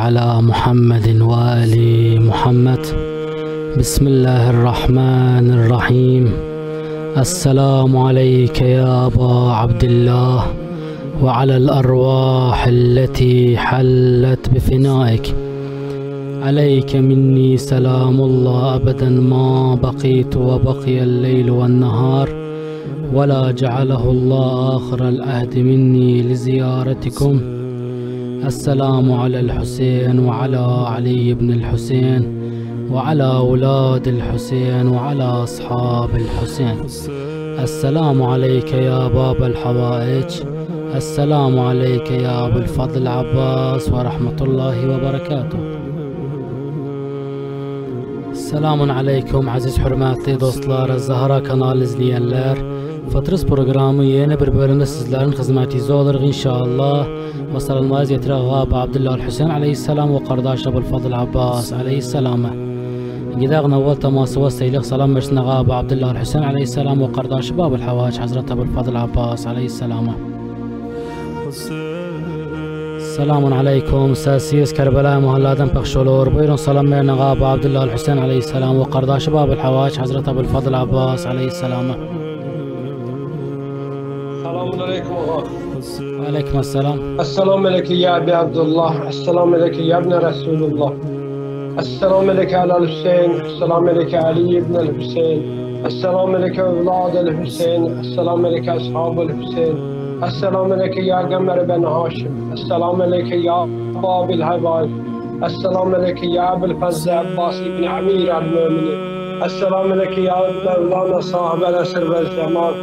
على محمد وآل محمد. بسم الله الرحمن الرحيم. السلام عليك يا أبا عبد الله وعلى الأرواح التي حلت بفنائك. عليك مني سلام الله أبدا ما بقيت وبقي الليل والنهار، ولا جعله الله آخر العهد مني لزيارتكم. السلام على الحسين وعلى علي بن الحسين وعلى أولاد الحسين وعلى أصحاب الحسين. السلام عليك يا باب الحوائج. السلام عليك يا أبو الفضل عباس ورحمة الله وبركاته. Selamun aleyküm aziz hürmetli dostlar, Zahra kanalı izleyenler. Fatrız programı yeni bir bölümde sizlerin hizmetinizde olur inşallah. Ve sallallahu yetirə Ağab Abdullah Hüseyin aleyhisselam ve kardeş Abul Fadıl Abbas aleyhisselam'a. Gidağın evvel teması ve seylik salam versin Ağab Abdullah Hüseyin aleyhisselam ve kardeş Babul Havaç Hazreti Abul Fadıl Abbas aleyhisselam'a. Selamun aleyküm. Səsiz Kərbəla mahalladan pəxş olur. Buyurun salam verin Ağab Abdullah Hüseyin aleyhisselam ve kardeşi Babul Havaç Hazreti Abul Fadıl Abbas aleyhisselam'a. Selamun aleyküm ağa. Aleykümselam. Esselamu aleyke ya Abi Abdullah. Esselamu aleyke ya İbni Resulullah. Esselamu aleyke alel Hüseyin. Esselamu aleyke Ali ibn el-Hüseyin. Esselamu aleyke evlad el-Hüseyin. Esselamu aleyke ashabul Hüseyin. Esselamu aleyke ya Gamer ben Haşim. Esselamu aleyke ya Babil Havai. Esselamu aleyke ya Abul Fazl Abbas ibn Amir el-Müminin. Esselamu aleyke ya Mevlana sahibel esir ve zaman.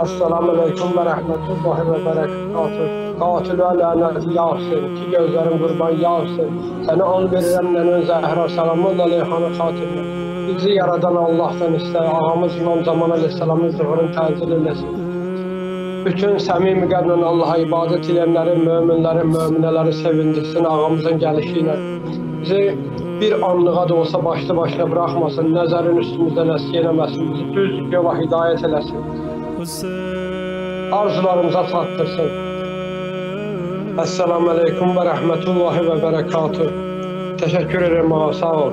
Esselamu aleykum ve rahmetullahi ve berekatuhu. Katil ve laneti Yasin. Ki gözlerim kurban Yasin. Seni an verirəm nənən Zəhra. Selamun aleyhanı xatirinə. Bizi yaradan Allah'tan iste. Ağamız İmam Zaman aleyhisselamın zuhurun təcil eləsin. Bütün səmimi qəlblə Allah'a ibadət edənlərin, möminlərin, möminələri sevindirsin ağamızın gəlişi ilə. Bizi bir anlığa da olsa başlı başına bırakmasın, nəzərin üstümüzdən əski eləməsin, bizi düz yola hidayət eləsin. Arzularımıza çatdırsın. Esselamu aleykum ve rahmetullahi ve berekatuhu. Teşekkür ederim ağa, sağ ol.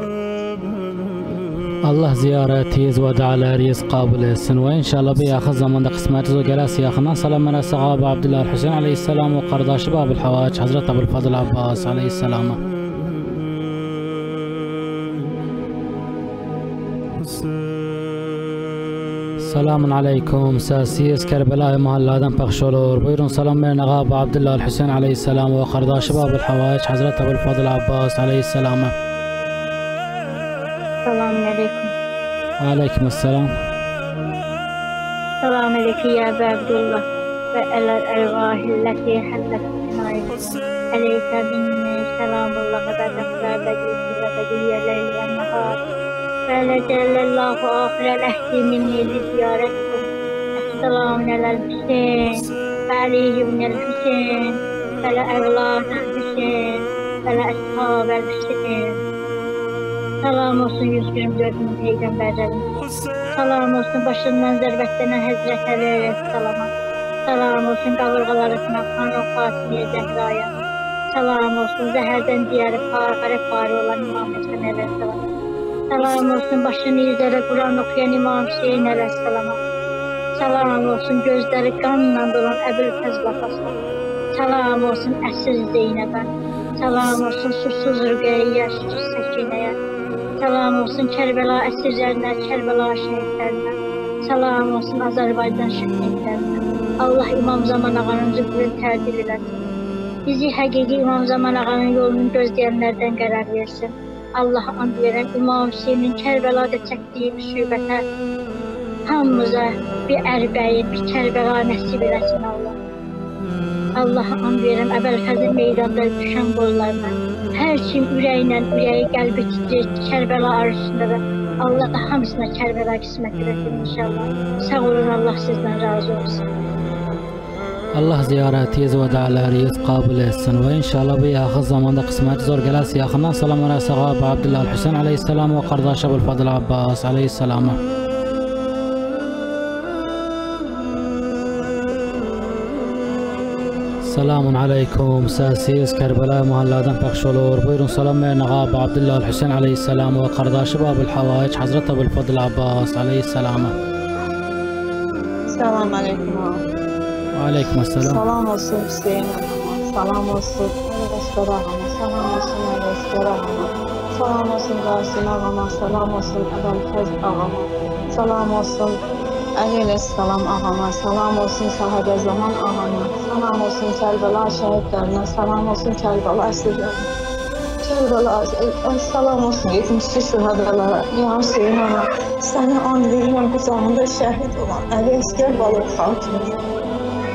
Allah ziyaretiniz ve dualarınız kabul etsin ve inşallah bir yakın zamanda kısmetiniz o gelesi yakından salam versin Ağab Abdullah Hüseyin aleyhisselam ve kardeşi Babul Havaç Hazreti Abul Fadıl Abbas aleyhisselam'a. Selamun aleyküm. Səsiz Kərbəla mahalladan pəxş olur. Buyurun salam verin Ağab Abdullah Hüseyin aleyhisselam ve kardeşi Babul Havaç Hazreti Abul Fadıl Abbas aleyhisselam'a. Selamun aleyküm. Aleykümselam. Selamun aleyküm ya Abi Abdullah ve elel ervahilleti hallet binayet. Aleyke binni selamullah ve berekatüler ve bediyye leyli ve nehar. Ve lecellallahu ahirel ehdi minni li ziyaretkum. Esselamun alel Hüseyin ve Ali ibnel Hüseyin ve le evladel Hüseyin ve le ashabel Hüseyin. Salam olsun 124 bin peygamberlerin. Salam olsun başından zerbetlenen Hazreti Ali'ye salama. Salam olsun kavurgalarına Hanım Fatimiye Zehra'ya. Salam olsun zehirden diyarı fare olan İmam Hüseyin aleyhisselam. Salam olsun başını yüzere Kur'an okuyan İmam Hüseyin aleyhisselam. Salam olsun gözleri kanla dolan Ebul Fazl Abbas'a. Salam olsun əsir Zeynəbə. Salam olsun susuz Rüqeyyə, susuz Səkinəyə. Salam olsun Kərbəla əsirlərinə, Kərbəla şəhidlərinə. Salam olsun Azərbaycan şəhidlərinə. Allah İmam Zaman ağanın zübürünü tərdil eləsin. Bizi həqiqi İmam Zaman ağanın yolunu gözləyənlərdən qərar versin. Allah and verən İmam Hüseynin Kərbəlada çəkdiyi müsibətə hamımıza bir ərbəyin, bir Kərbəla nəsib eləsin Allah. Allah'a and verəm Əbəlfəzil meydanda düşən qollarına. Hər kim ürəklə, ürəyi qəlbi titrir Kərbəla arzusunda da Allah da hamısına Kərbəla qismət edəsin inşallah. Sağ olun, Allah sizdən razı olsun. Allah ziyaretiniz ve dualarınız kabul etsin ve inşallah bu yakın zamanda kısmet zor gelesi yakından salam versin Ağab Abdullah Hüseyin aleyhisselam ve kardeşi Abul Fadıl Abbas aleyhisselam'a. Selamun aleyküm. Səsiz Kərbəla Muhalladan pəxş olur. Buyurun salam verin ağa Abdullah Hüseyin aleyhisselam ve kardeşi Babul Havaic Hazreti Abulfadıl Abbas aleyhisselam'a. Selamun aleyküm ağa. Ve aleyküm selam. Salam olsun Hüseyin ağama. Salam olsun Ələskər ağama. Salam olsun Ələskər ağama. Salam olsun Qasim ağama. Salam olsun Əbəlfəz ağama. Salam olsun Əleyhisselam ağama. Salam olsun Sahabe Zaman ağama. Salam olsun Kərbəla şəhidlərinə. Salam olsun Kərbəla əsirlərinə. Kərbəla, salam olsun 70 şühədələrə. Ya Hüseyin ağa, səni and verirəm qucağında şəhid olan Əleyhisselam balıq xatirinə.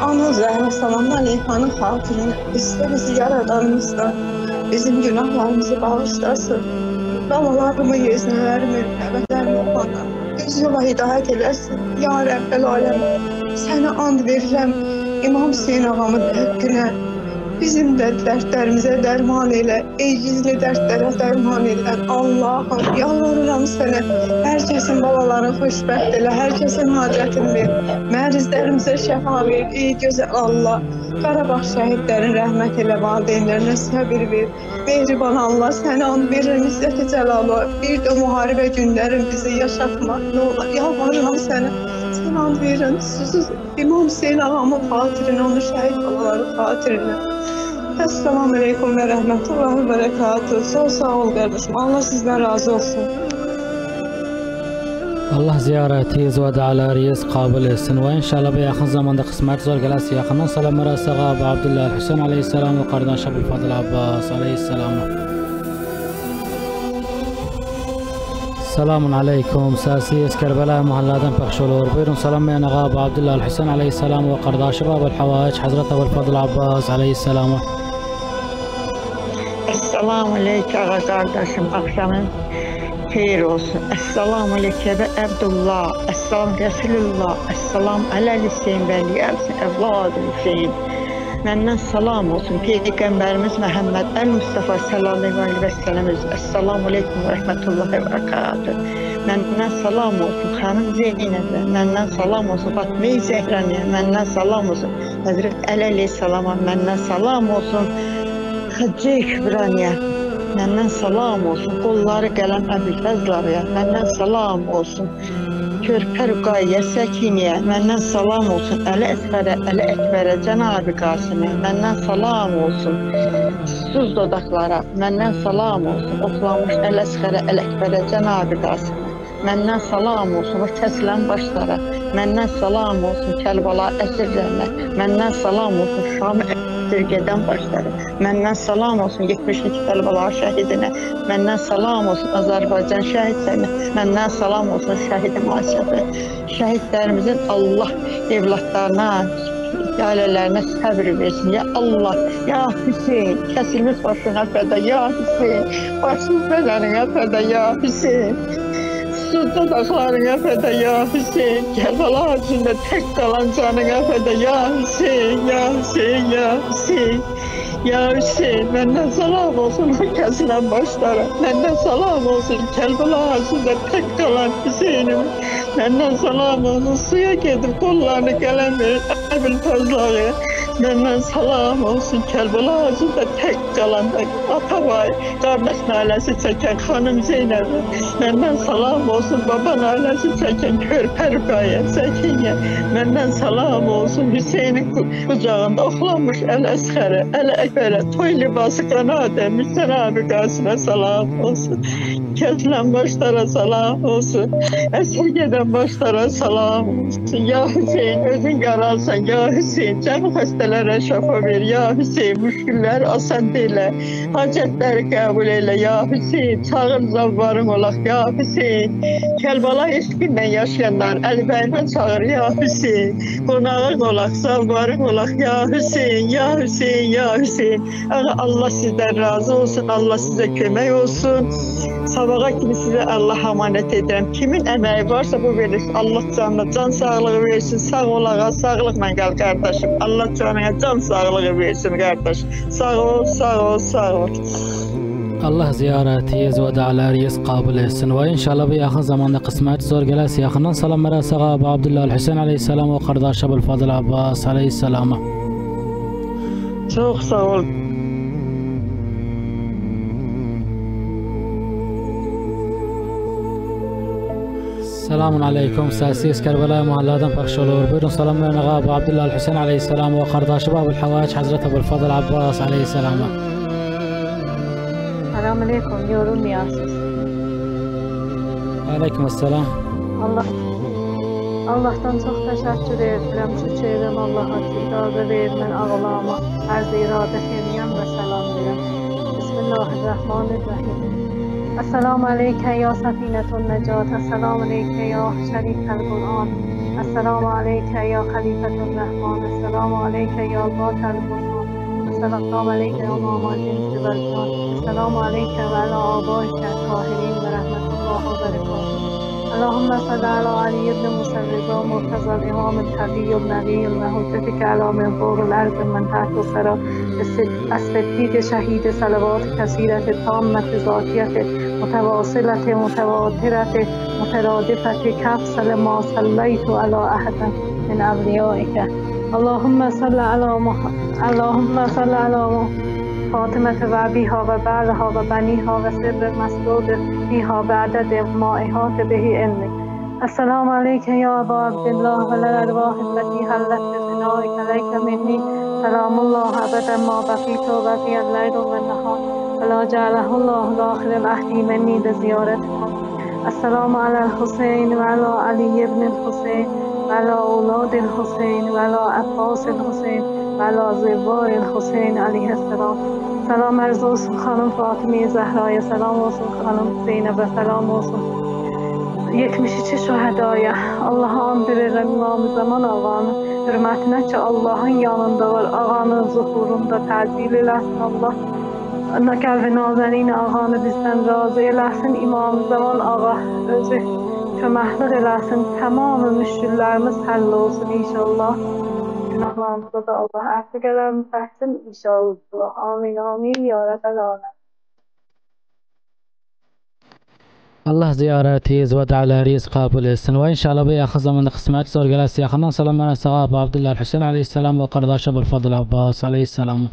Ana Zəhra salam aleyhanın xatirinə. İstə bizi yaradanımızda bizim günahlarımızı bağışlasın. Balalarımı, yeznələrimi, nəvələrimi bana düz yola hidayət eləsin. Ya Rəbbəl aləm, sənə and verirəm İmam Hüseyin ağamın həqqinə. Bizim də dərdlərimizə dərman elə, ecizli dərdlərə dərman elə. Allahım, yalvarıram sənə, hər kəsin balalarını xoşbəxt elə, hər kəsin hacətini ver. Mərizlərimizə şəfa ver, ey gözəl Allah. Qarabağ şəhidlərin rəhmət elə, valideynlərinə səbir ver. Mehriban Allah, sənə and verirəm İzzət-i Cəlalı. Bir də müharibə günlərin bizi yaşatmaq nə olar, yalvarıram sənə. Sənə and verirəm, susuz İmam Hüseyin ağamın xatirinə, onun şəhid balaları xatirinə. Esselamu aleyküm ve rahmetullahi ve berekatuhu. Sağ ol kardeşim. Allah sizden razı olsun. Allah ziyarətiniz ve dualarınız kabul etsin ve inşallah bir yakın zamanda kısmet zor gelirse yakından salam verəsə Abi Abdullah Hüseyin aleyhisselam ve kardeş Abulfadıl Abbas aleyhisselam'a. Selamun aleyküm. Səsiz Kərbəla Muhalladan pəxş olur. Buyurun salam verin ağa Abi Abdullah Hüseyin aleyhisselam ve kardeşi Babul Havaic Hazreti Abulfadıl Abbas aleyhisselam'a. Esselamu aleyküm ağa kardeşim, akşamın xeyir olsun. Esselamu aleyküm Abdullah, Esselamu Resulullah, Esselamu alə Hüseyin vəli əlsin, evladı Hüseyin. Məndən salam olsun Peyğəmbərimiz Məhəmməd Əl-Mustafa sallallahu aleyhi və səlləm. Esselamu aleyküm və rəhmətullahi və bərəkatuhu. Məndən salam olsun xanım Zeynəbə, məndən salam olsun Fatma-i Zəhrəniyə, məndən salam olsun Həzrət Əli əleyhissalama, məndən salam olsun Xəccə Kübraniyə, məndən salam olsun qolları qələm Əbülfəzlarıya, məndən salam olsun Körpə Rüqayyə Səkiniyə, məndən salam olsun Əli Əsfərə, Əli Əkbərə, Cənab-ı Qasimə, məndən salam olsun Susuz dodaqlara, məndən salam olsun Oxlanmış Əli Əsfərə, Əli Əkbərə, Cənab-ı Qasimə, məndən salam olsun o kəsilən başlara, məndən salam olsun Kərbəla əsirlərinə, məndən salam olsun Şam Sürgədən başları, məndən salam olsun 72 Kərbəla şəhidinə, məndən salam olsun Azərbaycan şəhidlərinə, məndən salam olsun şəhid-i müasirə. Şəhidlərimizin Allah evlatlarına, ailələrinə səbir versin. Ya Allah, ya Hüseyin, kəsilmiş başına fəda, ya Hüseyin, başın bədəninə fəda, ya Hüseyin. Susuz dodaqlarına fəda, ya Hüseyin, Kərbəla acında tək qalan canına fəda, ya Hüseyin, ya Hüseyin, ya Hüseyin. Ya Hüseyin, məndən salam olsun o kəsilən başlara, məndən salam olsun Kərbəla acında tək qalan Hüseynim, məndən salam olsun suya gedib qollarını qələm verir Əbülfəzlarıya, məndən salam olsun Kərbəla acında tək qalan Atabay, qardaş ailəsi çəkən xanım Zeynəbə, məndən salam olsun baban ailəsi çəkən Körpə Rüqayyə Səkinyə, məndən salam olsun Hüseynin qucağında oxlanmış Əli Əsxərə, Əli Əkbərə, toy libası qanadə, Cənab-ı Qasimə salam olsun, kəsilən başlara salam olsun, əsir gedən başlara salam olsun. Ya Hüseyin, özün qaralsan, ya Hüseyin, cəmi xəstələrə şəfa ver, ya Hüseyin, müşküllər asan deylə, hacətləri qəbul elə, ya Hüseyin, çağır zavvarın olaq, ya Hüseyin, Kərbəla eşqinlə yaşayanlar, Əlibəyinə çağır, ya Hüseyin, qonağın olaq, zavvarın olaq, ya Hüseyin, ya Hüseyin, ya Hüseyin. Allah sizdən razı olsun, Allah sizə kömək olsun. Sabaha kimi sizə Allah əmanət edirəm. Kimin əməyi varsa bu verir. Allah canına can sağlığı versin. Sağ olağa, sağlıqla qal qardaşım. Allah canına can sağlığı versin qardaş. Sağ ol, sağ ol, sağ ol. Allah ziyarətiniz ve dualarınız kabul etsin ve inşallah bir yakın zamanda kısmet zor gelirse yakından salam verəsə Abi Abdullah Hüseyin aleyhisselam ve kardeş Abulfadıl Abbas aleyhisselama. Çok sağ ol. السلام عليكم ساسيس كربلاء مهلادن بخشلور بيرن سلام من غاب عبد الله الحسين عليه السلام وقرداش باب الحواج حضرة ابو الفضل عباس عليه السلام. السلام عليكم yorum Yasis. وعليكم السلام. Allah'tan çok teşekkür ederim. Şükürüm Allah'a icazə vermən ağlama. Arz iradə edirəm və salam deyirəm. Bismillahirrahmanirrahim. Esselamu aleyke ya safinetun necat. Esselamu aleyke ya şerifel Kur'an. Esselamu aleyke ya halifetun rahman. Esselamu aleyke ya batel Kur'an. Esselamu aleyke ya mamacin sivelcan. Esselamu aleyke ve ala abaike tahirin ve rahmetullah ve berekatuhu. اللهم صل على علي بن موسى الرضا مرتضى الإمام التقي النبي وحجتك على منبور الأرض من تحت الثرى الصديق شهيد صلوات كثيرة تامة ذاتية متواصلة متواترة مترادفة كأفضل ما صليت على أحد من أوليائك. اللهم صل على فاطمة وأبيها وبعلها وبنيها وسر المسدود فيها بعدد ما إحاط به علمك. السلام عليك يا أبا عبد الله والأرواح التي حلت بفنائك عليك مني سلام الله أبدا ما بقيت وبقي الليل والنهار ولا جعله الله الآخر العهد مني بزيارتكم. السلام على الحسين وعلى علي بن الحسين وعلى أولاد الحسين وعلى عباس الحسين وعلى زوار الحسین علیه السلام. سلام عرض olsun خانم فاطمه زهرa'ya, selam olsun خانم Zeynep'e, selam olsun 72 şühədaya. Allah'a and verirəm İmam-ı Zaman ağanın hürmətinə ki Allah'ın yanında var. Ağanın zuhurunda təcil eləsin Allah. Qəlbi nazərin ağanı bizdən razı eləsin. İmam-ı Zaman ağa özü köməklik eləsin. Tamamı müşküllərimiz həll olsun inşallah. Günahlarımızda da Allah əfv qədərimi təhsin inşallah. Amin amin ya Rabbel alemin. الله زيارتي زود على رزق قابل السن وإن شاء الله بياخذ من قسمات زور جلسة خلنا سلام على الصحابة عبد الله الحسين عليه السلام وقرداش أبو الفضل عباس عليه السلام.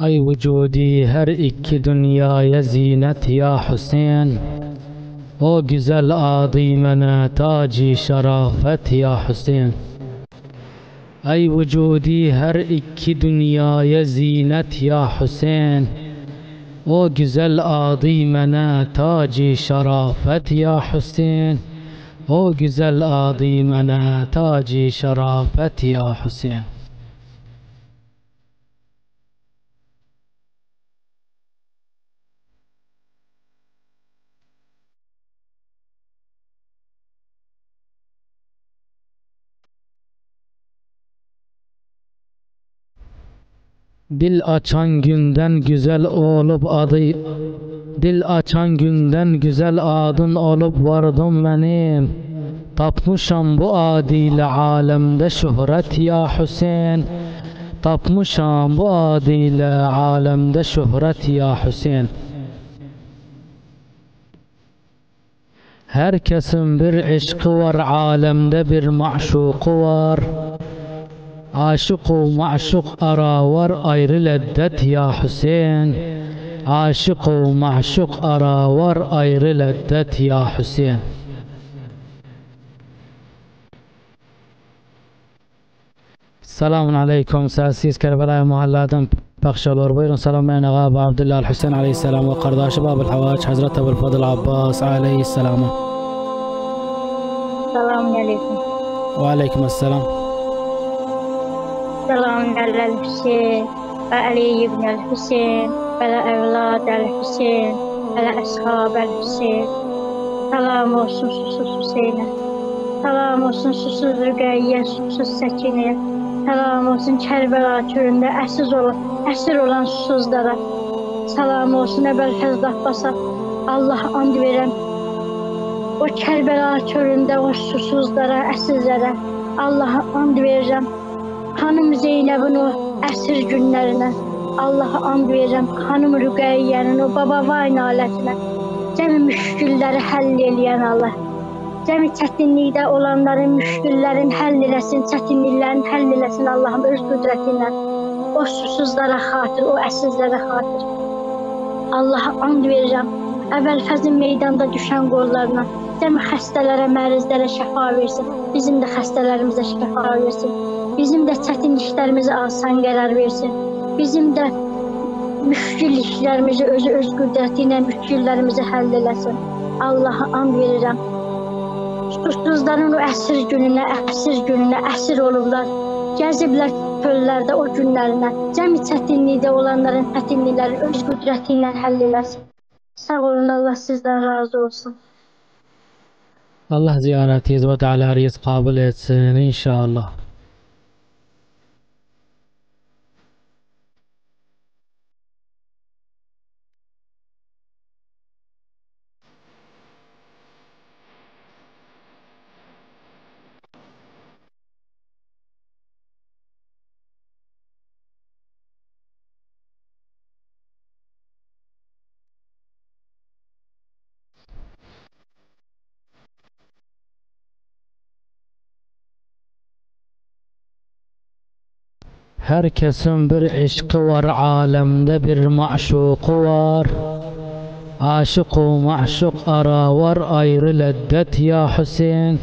أي وجودی هر iki dünyaya zinet ya Hüseyin. O güzel adimene taci şerafet ya Hüseyin. Ey vücudi her iki dünyaya zinet ya Hüseyin. O güzel adimene taci şerafet ya Hüseyin. O güzel adimene taci şerafet ya Hüseyin. Dil açan günden güzel olup adı Dil açan günden güzel adın olup vardım benim. Tapmışam bu adiyle alemde şöhret ya Hüseyin. Tapmışam bu adiyle alemde şöhret ya Hüseyin. Herkesin bir aşkı var, alemde bir maşuku var. Aşık o maşuk ara var, ayrı leddet ya Hüseyin. Aşık o maşuk ara var, ayrı leddet ya Hüseyin. Selamun aleyküm. Sasiz Kerbela'ya mahalladan Pakşalor. Buyurun selam ben Ağabey Abdullah Hüseyin aleyhisselam ve kardeşi Babul Havaç Hazreti Ebul Fadıl Abbas aleyhisselam. Selamun aleyküm. Ve aleykümselam. Selamun aleyhi ve Ali ibn el-Hüseyin ve evlad el-Hüseyin Ələ əshabəl Hüseyin. Salam olsun susuz Hüseynə. Salam olsun susuz Rüqəyyə, susuz Səkinəyə. Salam olsun Kərbəla çölündə əsir olan susuzlara. Salam olsun Əbəlfəzl Abbasa. Allah and verəm. O Kərbəla çölündə o susuzlara, əsirlərə. Allaha and verirəm. Xanım Zeynəbin o əsir günlərinə. Allaha and verirəm. Xanım Rüqəyyənin o baba-vay nalətinə. Cəmi müşkülləri həll eləyən Allah. Cəmi çətinlikdə olanların müşküllərin həll eləsin, çətinliklərin həll eləsin Allahım öz qüdrətindən. O susuzlara xatir, o əsirlərə xatir. Allaha and verirəm. Əvvəlfəzin meydanda düşən qollarına. Cəmi xəstələrə, mərizlərə şəfa versin. Bizim də xəstələrimizə şəfa versin. Bizim də çətinliklərimizi asan qərar versin. Bizim də müşkülliklərimizi öz qüdrəti ilə müşküllərimizi həll eləsin. Allaha and verirəm. Susuzların o əsir gününə əsir olublar. Gəziblər çöllərdə o günlərinə. Cəmi çətinlikdə olanların çətinlikləri öz qüdrəti ilə həll eləsin. Sağ olun, Allah sizdən razı olsun. Allah ziyarətiniz və dəaləriz qəbul etsin inşallah. Herkesin bir eşqi var, alemde bir maşuqu var. Aşık u maşuk ara var, ayrı leddet ya Hüseyin.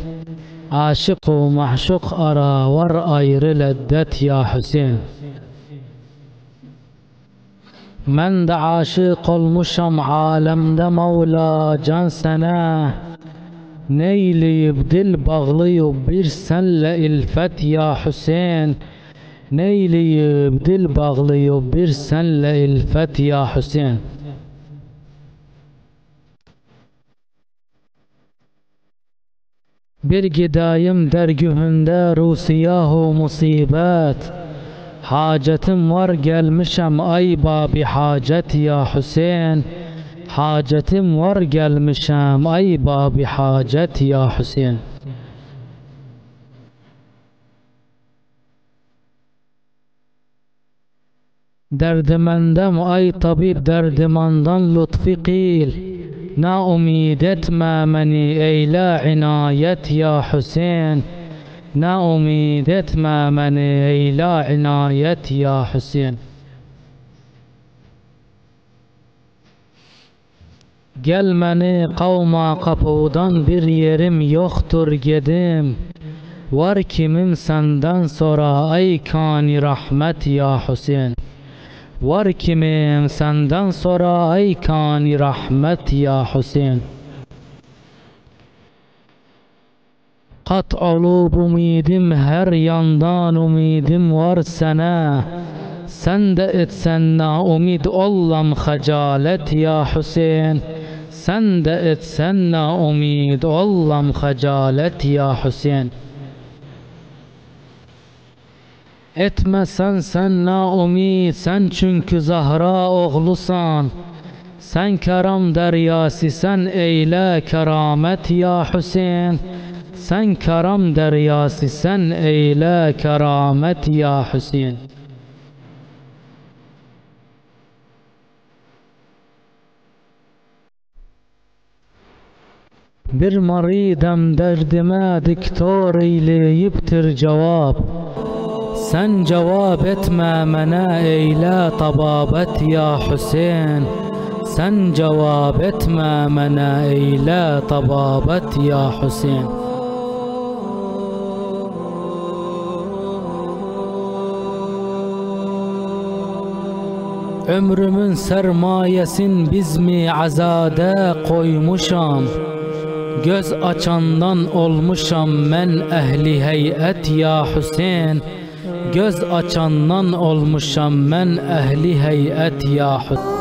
Aşık u maşuk ara var, ayrı leddet ya Hüseyin. Ben de aşık olmuşam alemde Mevla can sana. Neyleyip dil bağlıyıp bir senle ilfet ya Hüseyin. Neyleyip dil bağlıyıp bir senle ilfet ya Hüseyin. Bir gidayım dergühünde rusiyahu musibet. Hacetim var gelmişem ay babi hacet ya Hüseyin. Hacetim var gelmişem ay babi hacet ya Hüseyin. Derdimendem ay tabip derdimandan lütfi qil. Na umid etme meni eyle inayet ya Hüseyin. Na umid etme meni eyle inayet ya Hüseyin. Gelmeni kavma kapıdan bir yerim yoktur gedim. Var kimim senden sonra ay kani rahmet ya Hüseyin. Var kimim senden sonra ay kani rahmet ya Hüseyin. Kat olup umidim her yandan umidim var sana. Sen de etsen na umid ollam hacalet ya Hüseyin. Sen de etsen na umid ollam hacalet ya Hüseyin. Etmesen sen na umid, sen çünkü Zahra oğlusan. Sen keram deryası, sen eyle keramet ya Hüseyin. Sen keram deryası, sen eyle keramet ya Hüseyin. Bir maridem derdime diktor eyleyiptir cevap. Sen cevap etme mene eyle tababet ya Hüseyin. Sen cevap etme mene eyle tababet ya Hüseyin. Ömrümün sermayesin bizmi azade koymuşam. Göz açandan olmuşam men ehli heyet ya Hüseyin. Göz açandan olmuşam men ehli heyet ya Hüseyin.